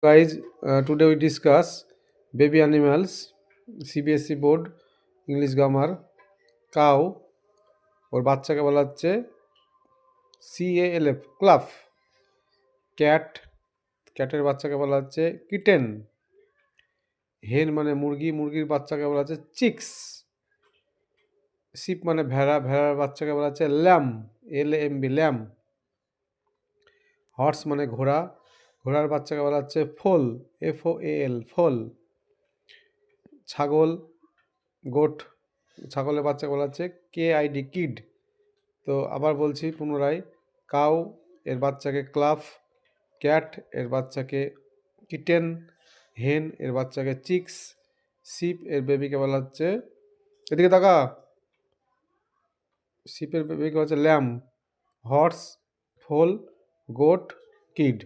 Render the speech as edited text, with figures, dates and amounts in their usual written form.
Guys, today we discuss baby animals, CBSE board, English grammar, cow, ওর বাচ্চাকে বলা হচ্ছে CALF, ক্লাফ, cat, ক্যাটের বাচ্চাকে বলা হচ্ছে কিটেন, হেন মানে মুরগি, মুরগির বাচ্চাকে বলা হচ্ছে চিক্স, শিপ মানে ভেড়া, ভেড়ার বাচ্চাকে বলা হচ্ছে ল্যাম, LAMB, ল্যাম, হর্স মানে ঘোড়া, ঘোড়ার বাচ্চাকে বলা হচ্ছে ফোল, FOAL, ফোল, ছাগল, গোট, ছাগলের বাচ্চাকে বলা হচ্ছে KID, কিড। তো আবার বলছি পুনরায়, কাউ এর বাচ্চাকে ক্লাফ, ক্যাট এর বাচ্চাকে কিটেন, হেন এর বাচ্চাকে চিক্স, শিপ এর বেবিকে বলা হচ্ছে, এদিকে তাকা, শিপের বেবিকে হচ্ছে ল্যাম, হর্স, ফোল, গোট, কিড।